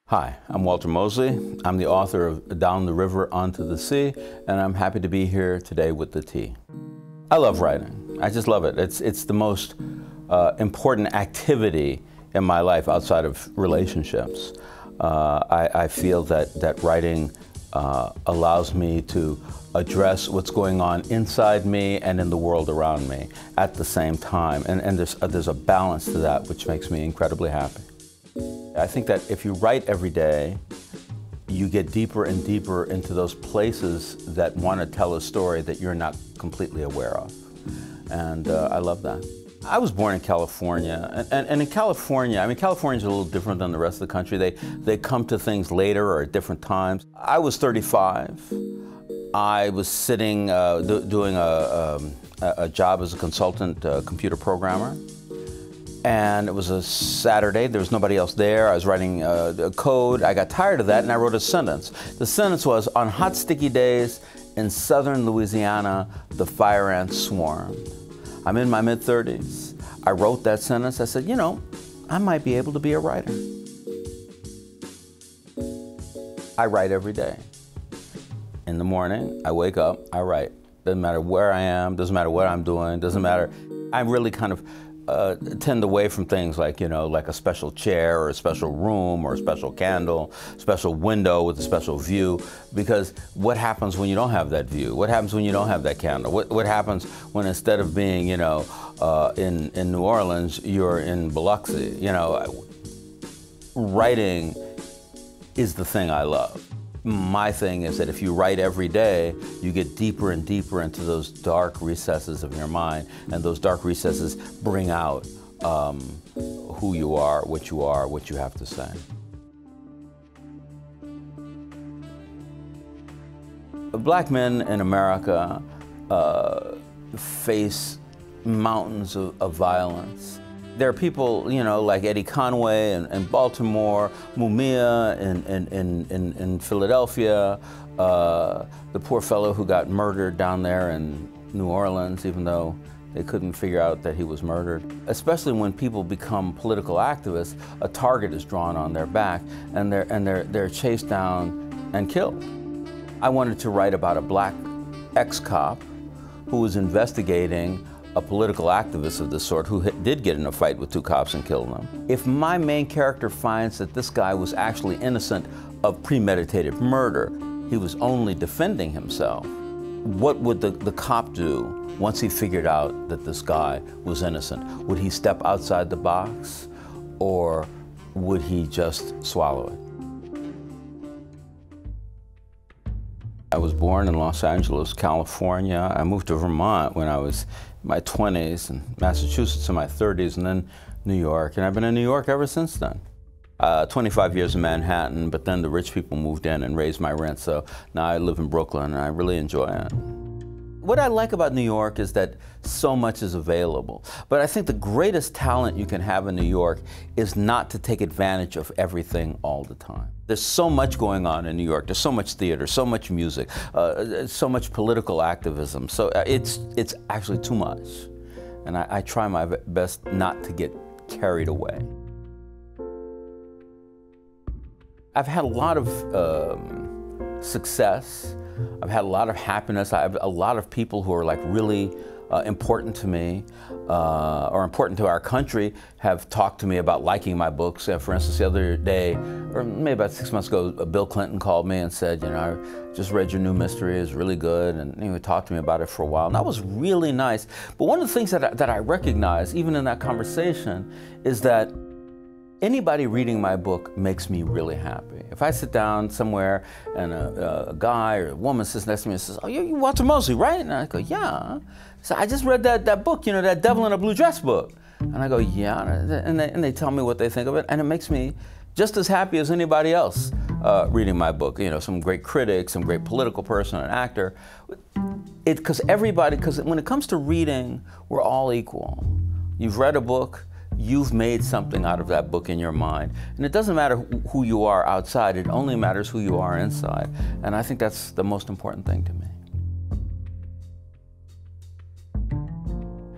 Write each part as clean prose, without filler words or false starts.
Hi, I'm Walter Mosley. I'm the author of Down the River Onto the Sea, and I'm happy to be here today with the tea. I love writing. I just love it. It's the most important activity in my life outside of relationships. I feel that writing allows me to address what's going on inside me and in the world around me at the same time. And there's a balance to that which makes me incredibly happy. I think that if you write every day, you get deeper and deeper into those places that want to tell a story that you're not completely aware of. And I love that. I was born in California, and in California, I mean, California's a little different than the rest of the country. They come to things later or at different times. I was 35. I was sitting, doing a job as a consultant computer programmer. And it was a Saturday, there was nobody else there. I was writing code. I got tired of that and I wrote a sentence. The sentence was, on hot, sticky days in southern Louisiana, the fire ants swarmed. I'm in my mid-30s. I wrote that sentence. I said, you know, I might be able to be a writer. I write every day. In the morning, I wake up, I write. Doesn't matter where I am, doesn't matter what I'm doing, doesn't matter. I really kind of tend away from things like, you know, like a special chair or a special room or a special candle, special window with a special view, because what happens when you don't have that view? What happens when you don't have that candle? What happens when instead of being, you know, in New Orleans, you're in Biloxi? You know, writing is the thing I love. My thing is that if you write every day, you get deeper and deeper into those dark recesses of your mind, and those dark recesses bring out who you are, what you have to say. Black men in America face mountains of violence. There are people, you know, like Eddie Conway in Baltimore, Mumia in Philadelphia, the poor fellow who got murdered down there in New Orleans, even though they couldn't figure out that he was murdered. Especially when people become political activists, a target is drawn on their back and they're chased down and killed. I wanted to write about a black ex-cop who was investigating a political activist of this sort who did get in a fight with two cops and killed them. If my main character finds that this guy was actually innocent of premeditated murder, he was only defending himself, what would the cop do once he figured out that this guy was innocent? Would he step outside the box, or would he just swallow it? I was born in Los Angeles, California. I moved to Vermont when I was in my 20s, and Massachusetts in my 30s, and then New York. And I've been in New York ever since then. 25 years in Manhattan, but then the rich people moved in and raised my rent, so now I live in Brooklyn, and I really enjoy it. What I like about New York is that so much is available. But I think the greatest talent you can have in New York is not to take advantage of everything all the time. There's so much going on in New York. There's so much theater, so much music, so much political activism. So it's actually too much. And I try my best not to get carried away. I've had a lot of success. I've had a lot of happiness. I have a lot of people who are like really important to me or important to our country have talked to me about liking my books. For instance, the other day, or maybe about 6 months ago, Bill Clinton called me and said, you know, I just read your new mystery, it's really good, and he talked to me about it for a while. And that was really nice. But one of the things that I recognize, even in that conversation, is that anybody reading my book makes me really happy. If I sit down somewhere and a guy or a woman sits next to me and says, oh, you're Walter Mosley, right? And I go, yeah. So I just read that book, you know, that Devil in a Blue Dress book. And I go, yeah. And they tell me what they think of it. And it makes me just as happy as anybody else reading my book. You know, some great critic, some great political person, an actor. Because when it comes to reading, we're all equal. You've read a book, you've made something out of that book in your mind. And it doesn't matter who you are outside, it only matters who you are inside. And I think that's the most important thing to me.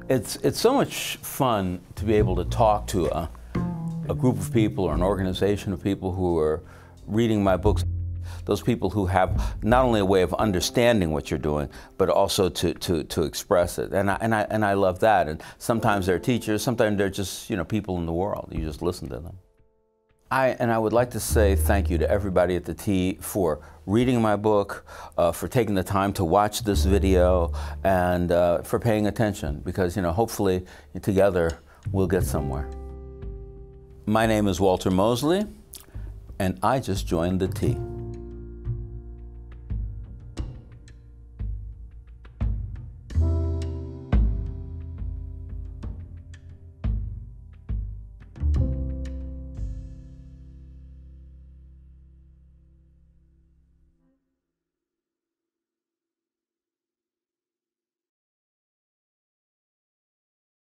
It's so much fun to be able to talk to a group of people or an organization of people who are reading my books. Those people who have not only a way of understanding what you're doing, but also to express it. And I love that. And sometimes they're teachers, sometimes they're just, people in the world. You just listen to them. I would like to say thank you to everybody at the T for reading my book, for taking the time to watch this video, and for paying attention, because hopefully together we'll get somewhere. My name is Walter Mosley, and I just joined the T.